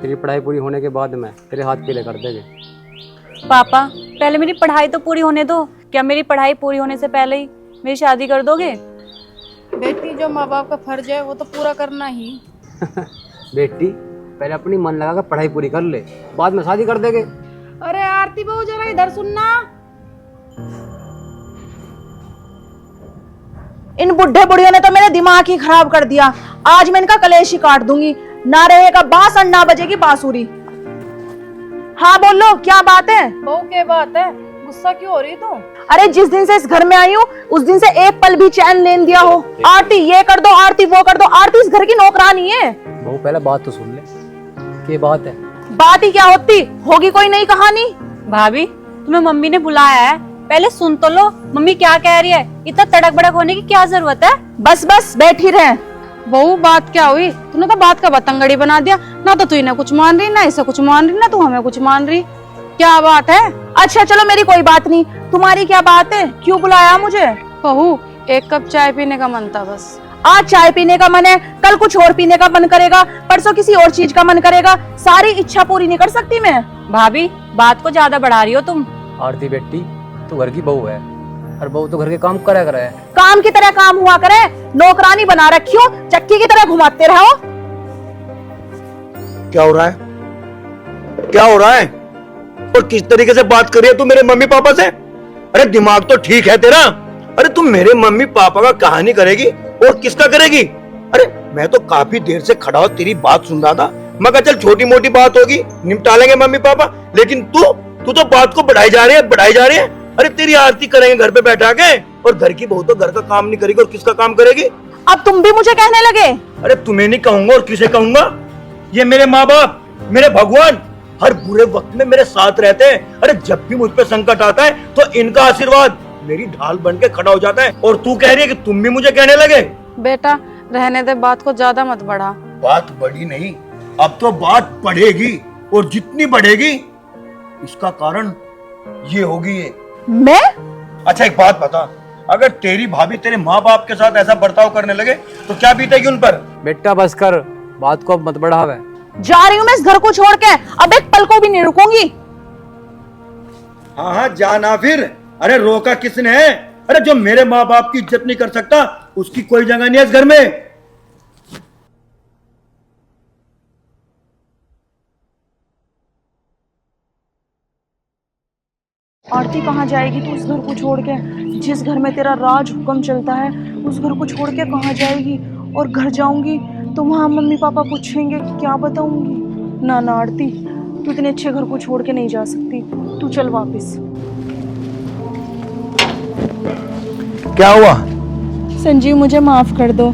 तेरी पढ़ाई पूरी होने के बाद में तेरे हाथ पीले कर देंगे। पापा पहले मेरी पढ़ाई तो पूरी होने दो। क्या मेरी पढ़ाई पूरी होने से पहले ही मेरी शादी कर दोगे? बेटी, जो माँ बाप का फर्ज है वो तो पूरा करना ही। बेटी पहले अपनी मन लगा कर पढ़ाई पूरी कर ले, बाद में शादी कर देंगे। अरे आरती बहू, जरा इधर सुनना। इन बुढ़े बुढ़ियों ने तो मेरे दिमाग ही खराब कर दिया। आज मैं इनका कलेश ही काट दूंगी। ना रहेगा बांस और ना बजेगी बांसुरी। हाँ बोलो, क्या बात है? बहू क्या बात है, गुस्सा क्यों हो रही तू? अरे जिस दिन से इस घर में आई हूँ उस दिन से एक पल भी चैन लेन दिया हो। आरती ये कर दो, आरती वो कर दो। आरती इस घर की नौकरानी है। बहू पहले बात तो सुन ले, क्या बात है? बात ही क्या होती होगी, कोई नई कहानी। भाभी तुम्हें मम्मी ने बुलाया है, पहले सुन तो लो मम्मी क्या कह रही है। इतना तड़क भड़क होने की क्या जरूरत है? बस बस बैठी रहे। बहू बात क्या हुई? तूने तो बात का बतंगड़ी बना दिया। ना तो तू इन्हें कुछ मान रही, ना इसे कुछ मान रही, ना तू हमें कुछ मान रही। क्या बात है? अच्छा चलो मेरी कोई बात नहीं, तुम्हारी क्या बात है? क्यों बुलाया मुझे? बहू एक कप चाय पीने का मन था बस। आज चाय पीने का मन है, कल कुछ और पीने का मन करेगा, परसों किसी और चीज का मन करेगा। सारी इच्छा पूरी नहीं कर सकती मैं। भाभी बात को ज्यादा बढ़ा रही हो तुम। आरती बेटी तू घर की बहू है, और बहू तो घर के काम करा करे है। काम की तरह काम हुआ करे, नौकरानी बना रखी हो, चक्की की तरह घुमाते रहो। क्या हो रहा है? क्या हो रहा है? और किस तरीके से बात कर रही है तू मेरे मम्मी पापा से? अरे दिमाग तो ठीक है तेरा? अरे तुम मेरे मम्मी पापा का कहानी करेगी और किसका करेगी? अरे मैं तो काफी देर से खड़ा हो तेरी बात सुन रहा था। मैं कहा चल छोटी मोटी बात होगी, निपटा लेंगे मम्मी पापा। लेकिन तू तो बात को बढ़ाई जा रही है, बढ़ाई जा रही है। अरे तेरी आरती करेंगे घर पे बैठा के, और घर की बहू तो घर का काम नहीं करेगी और किसका काम करेगी? अब तुम भी मुझे कहने लगे? अरे तुम्हें नहीं कहूंगा और किसे कहूंगा? ये मेरे माँ बाप, मेरे भगवान हर बुरे वक्त में मेरे साथ रहते हैं। अरे जब भी मुझ पे संकट आता है तो इनका आशीर्वाद मेरी ढाल बन के खड़ा हो जाता है। और तू कह रही है कि तुम भी मुझे कहने लगे? बेटा रहने दे, बात को ज्यादा मत बढ़ा। बात बढ़ी नहीं, अब तो बात बढ़ेगी, और जितनी बढ़ेगी इसका कारण ये होगी। ये मैं? अच्छा एक बात बता, अगर तेरी भाभी तेरे माँ बाप के साथ ऐसा बर्ताव करने लगे तो क्या बीतेगी उन पर? बेटा बस कर, बात को अब मत बढ़ावे। जा रही हूँ मैं इस घर को छोड़ के, अब एक पल को भी नहीं रुकूंगी। हाँ जाना फिर। अरे रोका किसने है? अरे जो मेरे माँ बाप की इज्जत नहीं कर सकता उसकी कोई जगह नहीं है इस घर में। आरती कहाँ जाएगी तू इस घर को छोड़ के? जिस घर में तेरा राज हुक्म चलता है उस घर को छोड़ के कहाँ जाएगी? और घर जाऊंगी तो वहाँ मम्मी पापा पूछेंगे, क्या बताऊंगी? ना ना आरती, तू इतने अच्छे घर को छोड़ के नहीं जा सकती। तू चल वापस। क्या हुआ? संजीव मुझे माफ कर दो।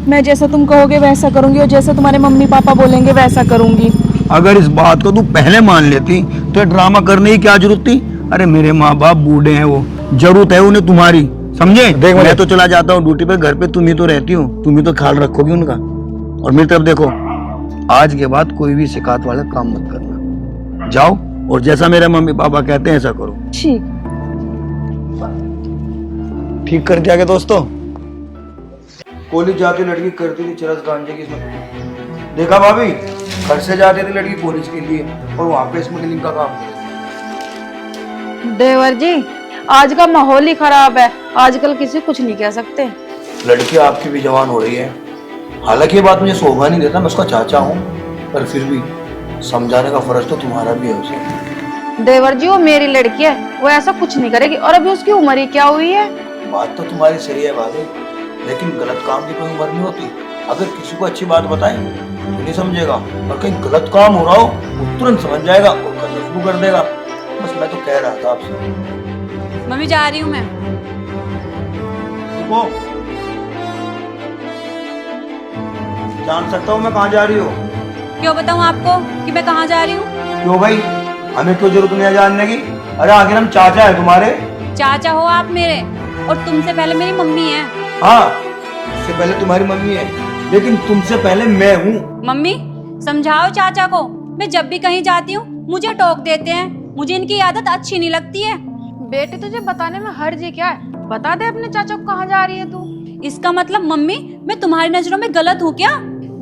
मैं जैसा तुम कहोगे वैसा करूंगी, और जैसा तुम्हारे मम्मी पापा बोलेंगे वैसा करूंगी। अगर इस बात को तू पहले मान लेती तो ड्रामा करने की क्या जरूरत थी? अरे मेरे माँ बाप बूढ़े हैं, वो जरूरत है उन्हें तुम्हारी, समझे? देख मैं तो चला जाता हूँ ड्यूटी पे, घर पे तुम ही तो रहती हो, तुम ही तो ख्याल रखोगी उनका। और मेरी तरफ देखो, आज के बाद कोई भी शिकायत वाला काम मत करना। जाओ और जैसा मेरे मम्मी पापा कहते हैं ऐसा करो। ठीक कर दिया क्या दोस्तों? कॉलेज जाती लड़की करती थी चरस गांजे की। देखा भाभी, घर से जाती थी लड़की कॉलेज के लिए और वहाँ पे स्मगलिंग का काम। देवर जी आज का माहौल ही खराब है, आजकल किसी कुछ नहीं कह सकते। लड़की आपकी भी जवान हो रही है, हालांकि ये बात मुझे शोभा नहीं देता, मैं उसका चाचा हूँ, पर फिर भी समझाने का फर्ज तो तुम्हारा भी है उसे। देवर जी वो मेरी लड़की है, वो ऐसा कुछ नहीं करेगी, और अभी उसकी उम्र ही क्या हुई है? बात तो तुम्हारी सही है भाभी, लेकिन गलत काम की कोई उम्र नहीं होती। अगर किसी को अच्छी बात बताएं तो नहीं समझेगा, और कहीं गलत काम हो रहा हो वो तुरंत समझ जाएगा और करना शुरू कर देगा। बस मैं तो कह रहा था आपसे। मम्मी जा रही हूँ मैं। रुको, जान सकता हूँ मैं कहाँ जा रही हो? क्यों बताऊँ आपको कि मैं कहाँ जा रही हूँ? क्यों भाई, हमें क्यों जरूरत नहीं है जानने की? अरे आखिर हम चाचा है तुम्हारे। चाचा हो आप मेरे, और तुमसे पहले मेरी मम्मी है। हाँ, इससे पहले तुम्हारी मम्मी है, लेकिन तुमसे पहले मैं हूँ। मम्मी समझाओ चाचा को, मैं जब भी कहीं जाती हूँ मुझे टोक देते हैं, मुझे इनकी आदत अच्छी नहीं लगती है। बेटे तुझे बताने में हर्ज क्या है? बता दे अपने चाचा को कहाँ जा रही है तू। इसका मतलब मम्मी मैं तुम्हारी नजरों में गलत हूँ क्या?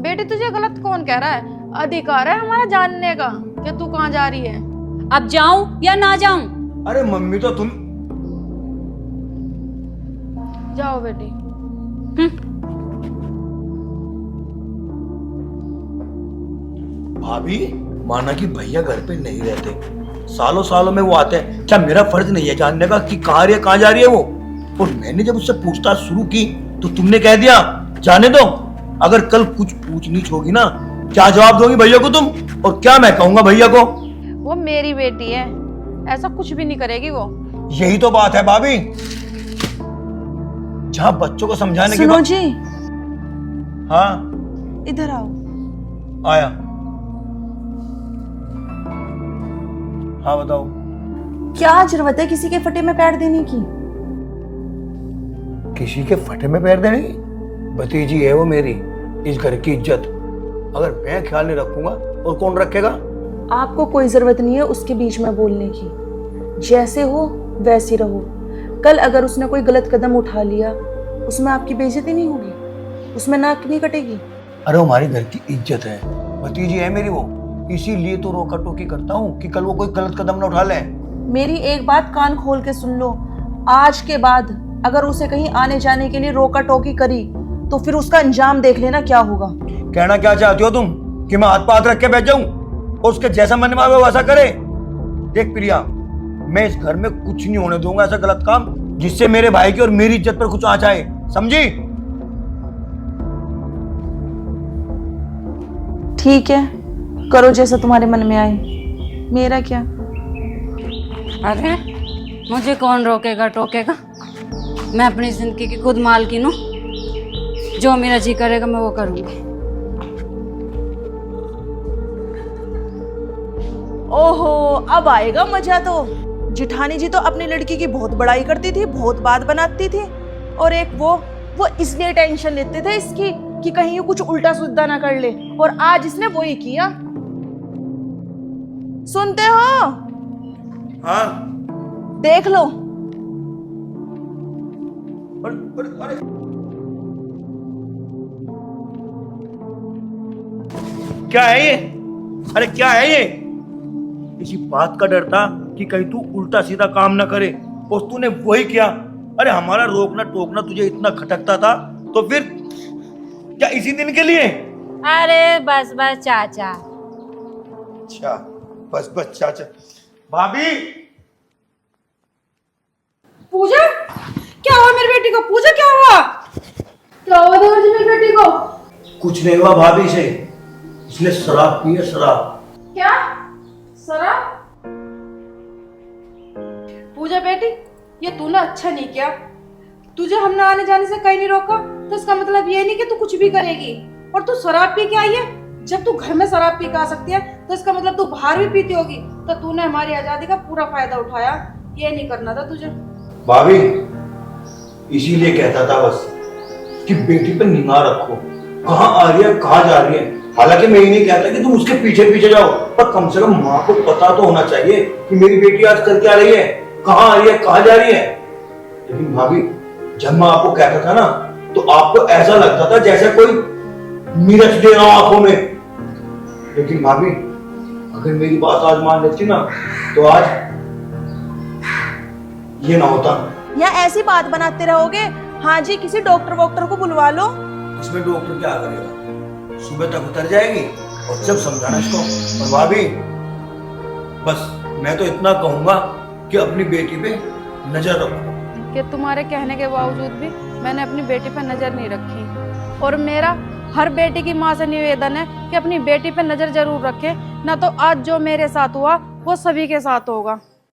बेटे तुझे गलत कौन कह रहा है? अधिकार है हमारा जानने का कि तू कहाँ जा रही है। अब जाऊं या ना जाऊं? अरे मम्मी तो तुम जाओ बेटी। भाभी, माना कि भैया घर पे नहीं रहते, सालों सालों में वो आते हैं, क्या मेरा फर्ज नहीं है जानने का कि कहाँ रही है, कहाँ जा रही है वो? और मैंने जब उससे पूछताछ शुरू की तो तुमने कह दिया जाने दो। अगर कल कुछ पूछ नीच होगी ना, क्या जवाब दोगी भैया को तुम? और क्या मैं कहूंगा भैया को? वो मेरी बेटी है, ऐसा कुछ भी नहीं करेगी वो। यही तो बात है भाभी, जहाँ बच्चों को समझाने की सुनो बात। जी, हाँ इधर आओ। आया। हाँ बताओ। क्या जरूरत है किसी के फटे में पैर देने की? किसी के फटे में पैर देने की? भतीजी है वो मेरी, इस घर की इज्जत। अगर मैं ख्याल नहीं रखूंगा और कौन रखेगा? आपको कोई जरूरत नहीं है उसके बीच में बोलने की। जैसे हो वैसे रहो। कल अगर उसने कोई गलत कदम उठा लिया, उसमें आपकी बेइज्जती नहीं होगी, उसमें नाक नहीं कटेगी। अरे हमारे घर की इज्जत है, भतीजी है मेरी वो, इसीलिए तो रोका टोकी करता हूँ कि कल वो कोई गलत कदम ना उठा ले। मेरी एक बात कान खोल के सुन लो, आज के बाद अगर उसे कहीं आने जाने के लिए रोका टोकी करी तो फिर उसका अंजाम देख लेना क्या होगा। कहना क्या चाहती हो तुम, कि मैं हाथ पाथ रख के बैठ जाऊं और उसके जैसा मन में आवे वैसा करे? देख प्रिया, मैं इस घर में कुछ नहीं होने दूंगा ऐसा गलत काम जिससे मेरे भाई की और मेरी इज्जत पर कुछ आँच आए, समझी? ठीक है, करो जैसा तुम्हारे मन में आए, मेरा क्या। अरे मुझे कौन रोकेगा टोकेगा? मैं अपनी जिंदगी की खुद मालकिन हूँ, जो मेरा जी करेगा मैं वो करूँगी। ओहो, अब आएगा मजा तो। जिठानी जी तो अपनी लड़की की बहुत बड़ाई करती थी, बहुत बात बनाती थी, और एक वो इसलिए टेंशन लेते थे इसकी कि कहीं ये कुछ उल्टा सुद्धा ना कर ले, और आज इसने वही किया। सुनते हो? हाँ। देख लो। अरे क्या है ये? अरे क्या है ये? इसी बात का डर था कि कहीं तू उल्टा सीधा काम ना करे, और तूने वही किया। अरे हमारा रोकना टोकना तुझे इतना खटकता था तो फिर क्या इसी दिन के लिए? अरे बस बस चाचा। अच्छा, बस बस चाचा। भाभी, पूजा, क्या हुआ मेरी बेटी को? पूजा क्या हुआ? क्या हुआ देवर जी मेरी बेटी को? कुछ नहीं हुआ भाभी से, इसने शराब पी है, शराब। क्या शराब? पूजा बेटी, ये तूने अच्छा नहीं किया। तुझे हमने आने जाने से कहीं नहीं रोका, तो इसका मतलब ये नहीं कि तू कुछ भी करेगी। और तू शराब पी के आई है? जब तू घर में शराब पी के आ सकती है तो इसका मतलब तू बाहर भी पीती होगी। तो तूने हमारी आजादी का पूरा फायदा उठाया, ये नहीं करना था तुझे। भाभी, इसीलिए कहता था बस कि बेटी पे निगाह रखो, कहाँ आ रही है कहाँ जा रही है। हालांकि मैं ये नहीं कहता कि तुम उसके पीछे पीछे जाओ, पर कम से कम माँ को पता तो होना चाहिए कि मेरी बेटी आज कर क्या रही है, कहाँ आ रही है कहाँ जा रही है। लेकिन भाभी, जब मैं आपको कहता था ना तो आपको ऐसा लगता था जैसे कोई मिर्च दे रहा हूं आंखों में। लेकिन भाभी, अगर मेरी बात आज मान लेती ना तो आज ये ना होता। या ऐसी बात बनाते रहोगे? हाँ जी, किसी डॉक्टर वॉक्टर को बुलवा लो। इसमें डॉक्टर क्या करेगा? सुबह तक उतर जाएगी और जब समझाना इसको। और भाभी, बस मैं तो इतना कहूंगा कि अपनी बेटी पे नजर रखो। कि तुम्हारे कहने के बावजूद भी मैंने अपनी बेटी पर नजर नहीं रखी। और मेरा हर बेटी की माँ से निवेदन है कि अपनी बेटी पर नजर जरूर रखे, ना तो आज जो मेरे साथ हुआ वो सभी के साथ होगा।